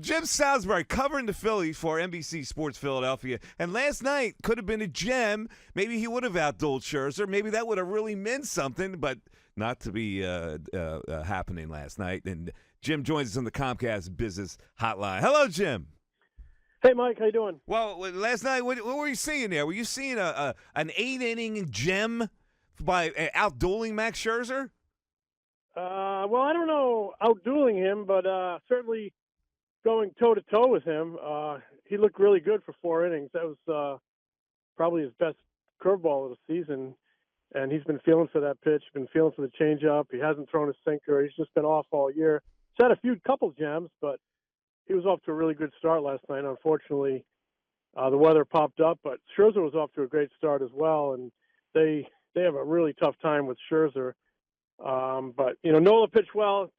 Jim Salisbury covering the Phillies for NBC Sports Philadelphia. And last night could have been a gem. Maybe he would have outdueled Scherzer. Maybe that would have really meant something, but not to be happening last night. And Jim joins us on the Comcast Business Hotline. Hello, Jim. Hey, Mike, how you doing? Well, last night, what were you seeing there? Were you seeing an 8-inning gem by outdueling Max Scherzer? Well, I don't know outdueling him, but certainly going toe-to-toe with him. He looked really good for 4 innings. That was probably his best curveball of the season, and he's been feeling for that pitch, been feeling for the changeup. He hasn't thrown a sinker. He's just been off all year. He's had a couple gems, but he was off to a really good start last night. Unfortunately, the weather popped up, but Scherzer was off to a great start as well, and they have a really tough time with Scherzer. But Nola pitched well.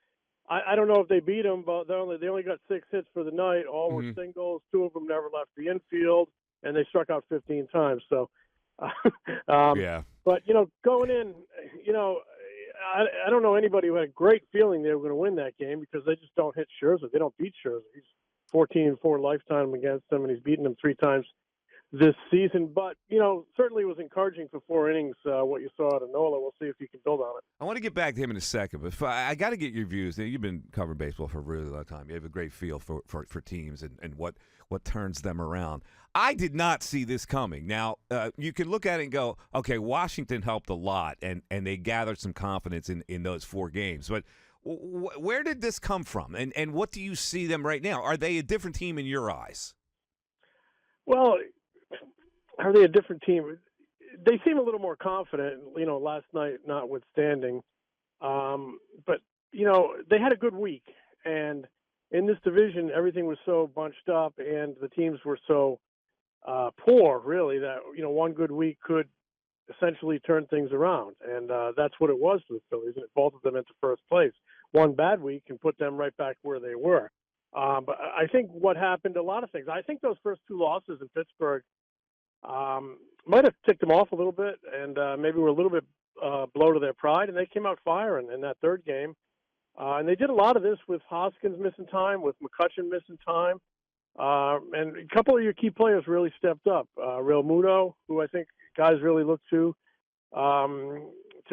I don't know if they beat him, but they only got 6 hits for the night. All were singles. 2 of them never left the infield, and they struck out 15 times. So, yeah. But going in, I don't know anybody who had a great feeling they were going to win that game because they just don't hit Scherzer. They don't beat Scherzer. He's 14-4 lifetime against them, and he's beaten them 3 times this season. But, certainly was encouraging for 4 innings, what you saw out of Nola. We'll see if you can build on it. I want to get back to him in a second, but I got to get your views. You've been covering baseball for a really long time. You have a great feel for teams and what turns them around. I did not see this coming. Now, you can look at it and go, okay, Washington helped a lot, and they gathered some confidence in those 4 games. But where did this come from, and what do you see them right now? Are they a different team in your eyes? Well, are they a different team? They seem a little more confident, last night notwithstanding. But, they had a good week. And in this division, everything was so bunched up and the teams were so poor, really, that, one good week could essentially turn things around. And that's what it was for the Phillies, and it vaulted them into first place. One bad week can put them right back where they were. But I think what happened, a lot of things. I think those first 2 losses in Pittsburgh might have ticked them off a little bit, and maybe were a little bit blow to their pride, and they came out firing in that 3rd game. And they did a lot of this with Hoskins missing time, with McCutchen missing time, and a couple of your key players really stepped up. Real Muto, who I think guys really look to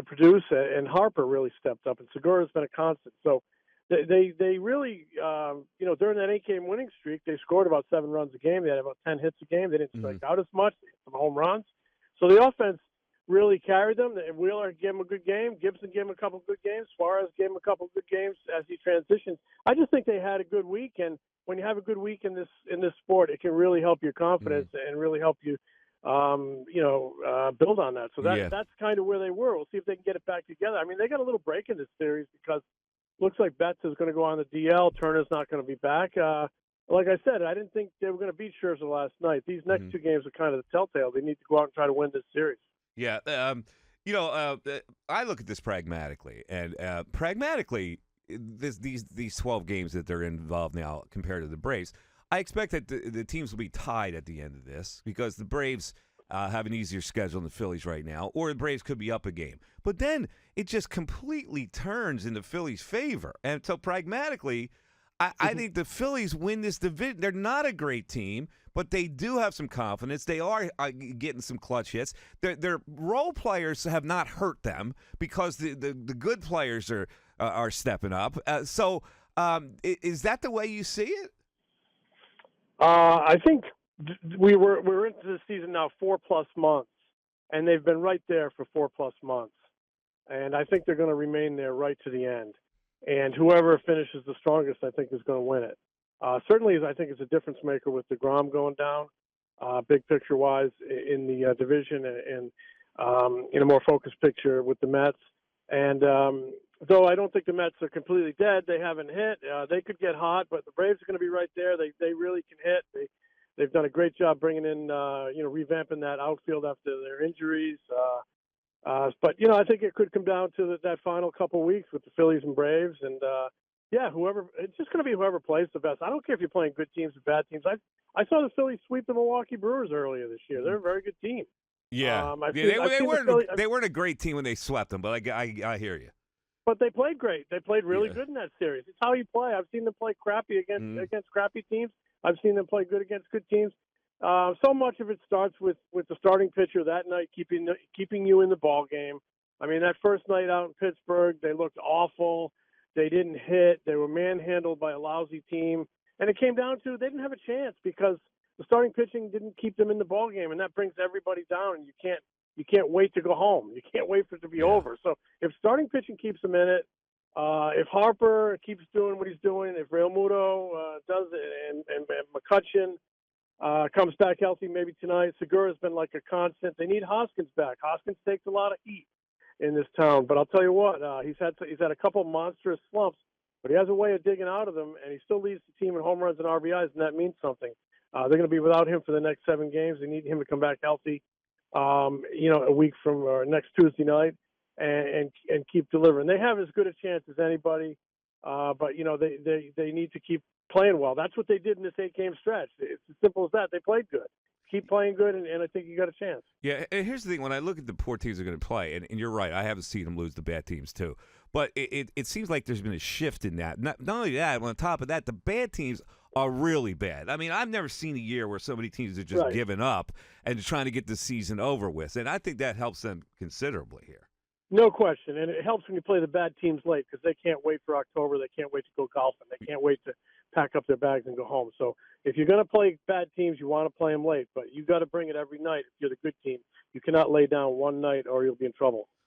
produce, and Harper really stepped up, and Segura's been a constant. So they really, during that 8-game winning streak, they scored about 7 runs a game. They had about 10 hits a game. They didn't strike out as much. They had some home runs. So the offense really carried them. Wheeler gave him a good game. Gibson gave him a couple good games. Suarez gave him a couple good games as he transitioned. I just think they had a good week, and when you have a good week in this sport, it can really help your confidence and really help you, build on that. So that's kind of where they were. We'll see if they can get it back together. I mean, they got a little break in this series because looks like Betts is going to go on the DL. Turner's not going to be back. Like I said, I didn't think they were going to beat Scherzer last night. These next 2 games are kind of the telltale. They need to go out and try to win this series. Yeah. I look at this pragmatically, and pragmatically, these 12 games that they're involved now compared to the Braves, I expect that the teams will be tied at the end of this because the Braves have an easier schedule than the Phillies right now, or the Braves could be up a game. But then it just completely turns in the Phillies' favor. And so pragmatically, I think the Phillies win this division. They're not a great team, but they do have some confidence. They are getting some clutch hits. Their role players have not hurt them because the good players are stepping up. So is that the way you see it? I think we're into the season now 4+ months, and they've been right there for 4+ months. And I think they're going to remain there right to the end. And whoever finishes the strongest, I think, is going to win it. Certainly, I think it's a difference maker with DeGrom going down, big picture-wise in the division, and in a more focused picture with the Mets. And though I don't think the Mets are completely dead, they haven't hit. They could get hot, but the Braves are going to be right there. They really can hit. They've done a great job bringing in, revamping that outfield after their injuries. But I think it could come down to that final couple weeks with the Phillies and Braves, and it's just going to be whoever plays the best. I don't care if you're playing good teams or bad teams. I saw the Phillies sweep the Milwaukee Brewers earlier this year. They're a very good team. Yeah, they weren't a great team when they swept them, but I hear you. but they played great. They played really Yeah. good in that series. It's how you play. I've seen them play crappy against crappy teams. I've seen them play good against good teams. So much of it starts with the starting pitcher that night keeping you in the ball game. I mean, that first night out in Pittsburgh, they looked awful. They didn't hit. They were manhandled by a lousy team. And it came down to they didn't have a chance because the starting pitching didn't keep them in the ball game, and that brings everybody down. And you can't wait to go home. You can't wait for it to be over. So if starting pitching keeps them in it, if Harper keeps doing what he's doing, if Real Muto does it, and McCutcheon comes back healthy maybe tonight, Segura's been like a constant. They need Hoskins back. Hoskins takes a lot of heat in this town, but I'll tell you what, he's had a couple monstrous slumps, but he has a way of digging out of them, and he still leads the team in home runs and RBIs, and that means something. They're going to be without him for the next 7 games. They need him to come back healthy, a week from next Tuesday night, and keep delivering. They have as good a chance as anybody, but they need to keep playing well. That's what they did in this 8-game stretch. It's as simple as that. They played good. Keep playing good, and I think you got a chance. Yeah, and here's the thing. When I look at the poor teams that are going to play, and you're right, I haven't seen them lose the bad teams too. But it seems like there's been a shift in that. Not only that, on top of that, the bad teams are really bad. I mean, I've never seen a year where so many teams are just giving up and trying to get the season over with. And I think that helps them considerably here. No question. And it helps when you play the bad teams late because they can't wait for October. They can't wait to go golfing. They can't wait to pack up their bags and go home. So if you're going to play bad teams, you want to play them late. But you got to bring it every night if you're the good team. You cannot lay down one night or you'll be in trouble.